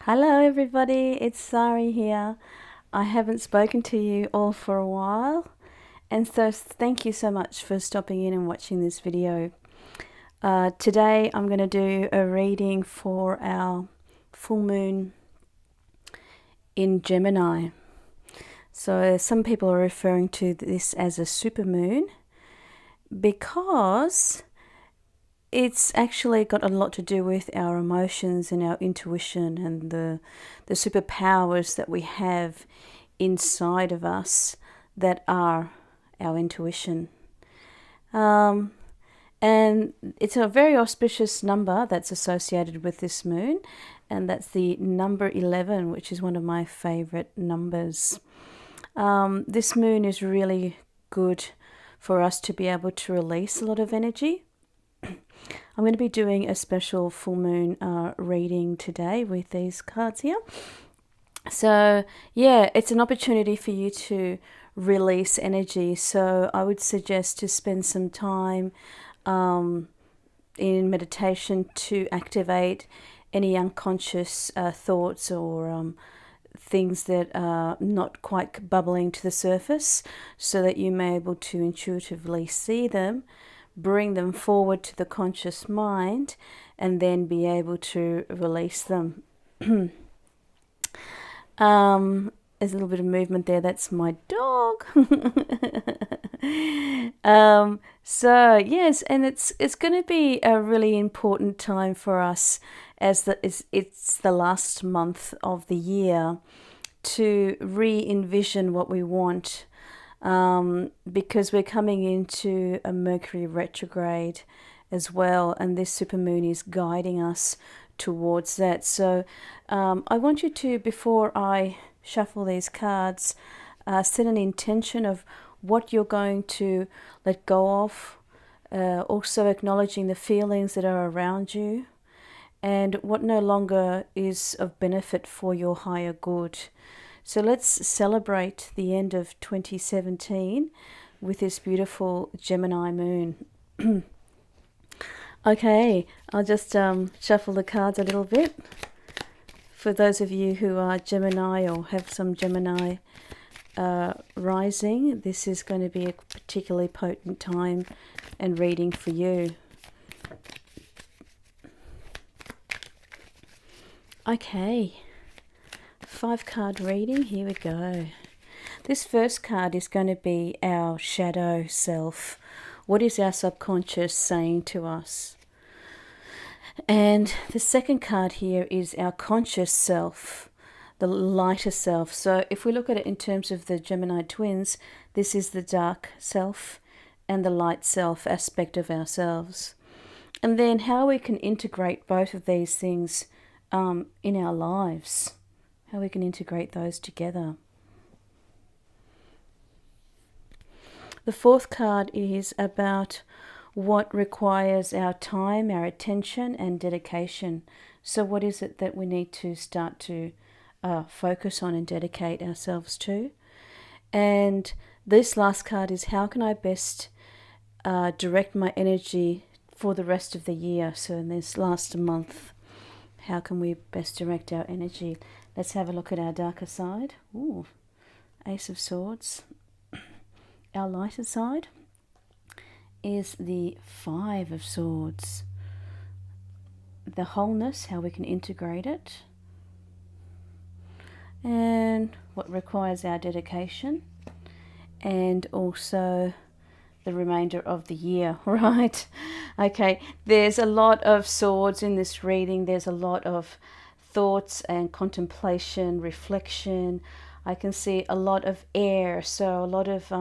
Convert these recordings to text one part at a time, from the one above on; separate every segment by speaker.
Speaker 1: Hello everybody, it's Sari here. I haven't spoken to you all for a while, and so thank you so much for stopping in and watching this video. Today I'm going to do a reading for our full moon in Gemini. So some people are referring to this as a super moon because it's actually got a lot to do with our emotions and our intuition and the superpowers that we have inside of us that are our intuition. And it's a very auspicious number that's associated with this moon, and that's the number 11, which is one of my favorite numbers. This moon is really good for us to be able to release a lot of energy. I'm going to be doing a special full moon reading today with these cards here. So yeah, it's an opportunity for you to release energy. So I would suggest to spend some time in meditation to activate any unconscious thoughts or things that are not quite bubbling to the surface, so that you may be able to intuitively see them, bring them forward to the conscious mind, and then be able to release them. There's a little bit of movement there. That's my dog. So yes, and it's going to be a really important time for us, as it's the last month of the year, to re-envision what we want, because we're coming into a Mercury retrograde as well, and this supermoon is guiding us towards that. So I want you to, before I shuffle these cards, set an intention of what you're going to let go of, also acknowledging the feelings that are around you and what no longer is of benefit for your higher good. So let's celebrate the end of 2017 with this beautiful Gemini moon. Okay, I'll just shuffle the cards a little bit. For those of you who are Gemini or have some Gemini rising, this is going to be a particularly potent time and reading for you. Okay, 5-card reading, here we go. This first card is going to be our shadow self. What is our subconscious saying to us? And the second card here is our conscious self, the lighter self. So if we look at it in terms of the Gemini twins, this is the dark self and the light self aspect of ourselves. And then how we can integrate both of these things in our lives, how we can integrate those together. The fourth card is about what requires our time, our attention and dedication. So what is it that we need to start to focus on and dedicate ourselves to? And this last card is, how can I best direct my energy for the rest of the year? So in this last month, how can we best direct our energy? Let's have a look at our darker side. Ooh, Ace of Swords. Our lighter side is the 5 of Swords. The wholeness, how we can integrate it, and what requires our dedication, and also the remainder of the year, right? Okay, there's a lot of swords in this reading. There's a lot of thoughts and contemplation, reflection. I can see a lot of air, so a lot of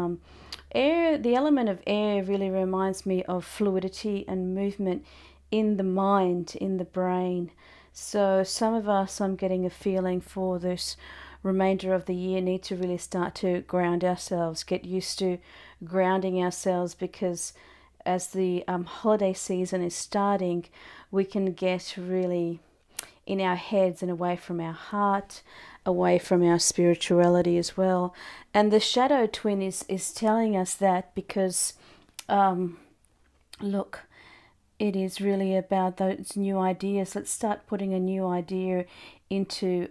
Speaker 1: air. The element of air really reminds me of fluidity and movement in the mind, in the brain. So some of us, I'm getting a feeling for this remainder of the year, need to really start to ground ourselves, get used to grounding ourselves, because as the holiday season is starting, we can get really in our heads and away from our heart, away from our spirituality as well. And the shadow twin is telling us that, because look, it is really about those new ideas. Let's start putting a new idea into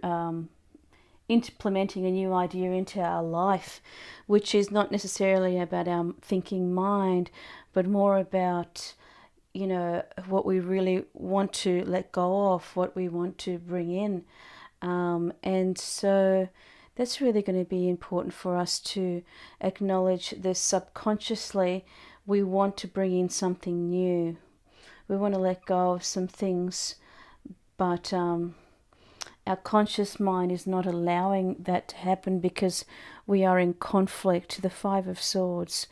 Speaker 1: implementing a new idea into our life, which is not necessarily about our thinking mind, but more about, you know, what we really want to let go of, what we want to bring in. And so that's really going to be important for us to acknowledge this subconsciously. We want to bring in something new. We want to let go of some things, but our conscious mind is not allowing that to happen because we are in conflict. The Five of Swords,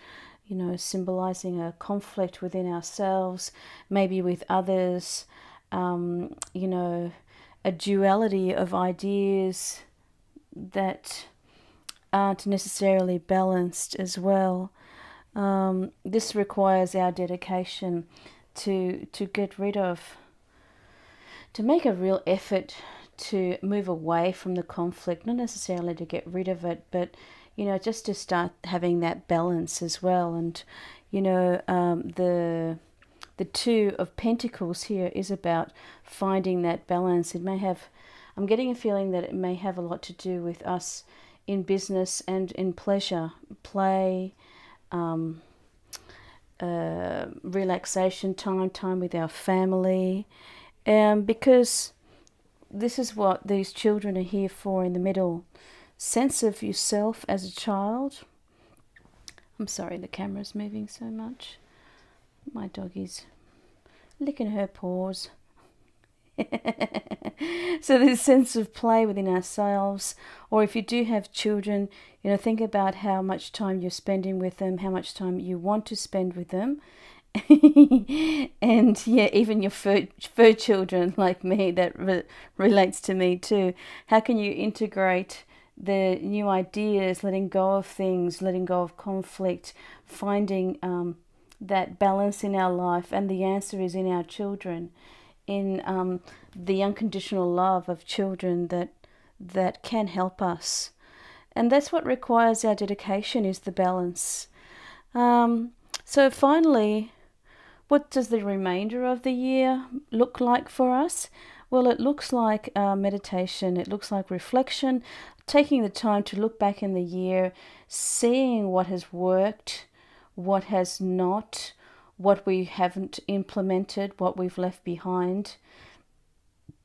Speaker 1: you know, symbolizing a conflict within ourselves, maybe with others, you know, a duality of ideas that aren't necessarily balanced as well. This requires our dedication to get rid of, to make a real effort to move away from the conflict, not necessarily to get rid of it, but, you know, just to start having that balance as well. And, you know, the Two of Pentacles here is about finding that balance. It may have, I'm getting a feeling that it may have a lot to do with us in business and in pleasure, play, relaxation time with our family, because this is what these children are here for in the middle. Sense of yourself as a child. I'm sorry, the camera's moving so much. My doggy's licking her paws. So there's a sense of play within ourselves, or if you do have children, you know, think about how much time you're spending with them, how much time you want to spend with them. And yeah, even your fur children like me, that relates to me too. How can you integrate the new ideas, letting go of things, letting go of conflict, finding that balance in our life? And the answer is in our children, in the unconditional love of children that can help us. And that's what requires our dedication, is the balance. So finally, what does the remainder of the year look like for us? Well, it looks like meditation. It looks like reflection, taking the time to look back in the year, seeing what has worked, what has not, what we haven't implemented, what we've left behind,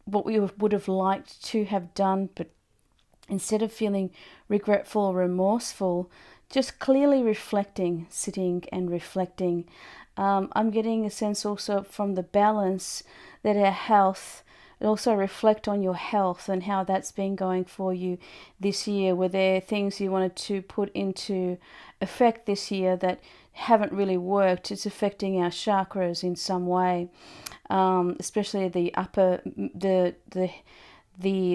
Speaker 1: what we would have liked to have done, but instead of feeling regretful or remorseful, just clearly reflecting, sitting and reflecting. I'm getting a sense also from the balance that our health, also reflect on your health and how that's been going for you this year. Were there things you wanted to put into effect this year that haven't really worked? It's affecting our chakras in some way, especially the upper, the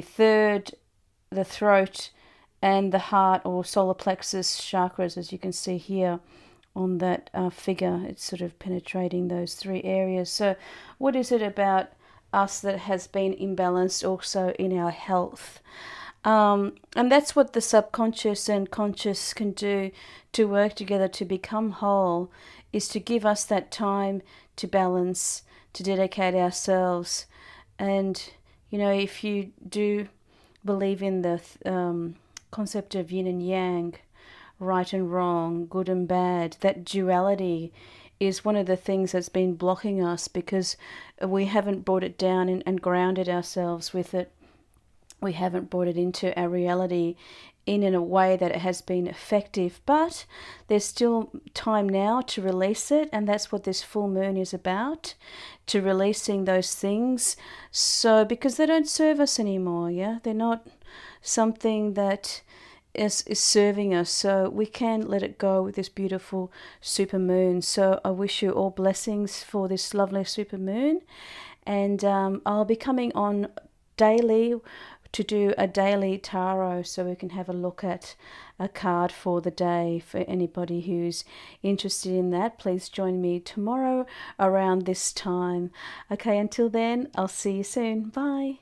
Speaker 1: third, the throat, and the heart or solar plexus chakras, as you can see here on that figure. It's sort of penetrating those three areas. So what is it about us that has been imbalanced also in our health? And that's what the subconscious and conscious can do to work together to become whole, is to give us that time to balance, to dedicate ourselves. And, you know, if you do believe in the concept of yin and yang, right and wrong, good and bad, that duality is one of the things that's been blocking us because we haven't brought it down and grounded ourselves with it. We haven't brought it into our reality in a way that it has been effective, but there's still time now to release it, and that's what this full moon is about, to releasing those things. So because they don't serve us anymore, yeah, they're not something that is serving us, so we can let it go with this beautiful super moon. So I wish you all blessings for this lovely super moon, and I'll be coming on daily to do a daily tarot, so we can have a look at a card for the day. For anybody who's interested in that, please join me tomorrow around this time. Okay, until then, I'll see you soon. Bye.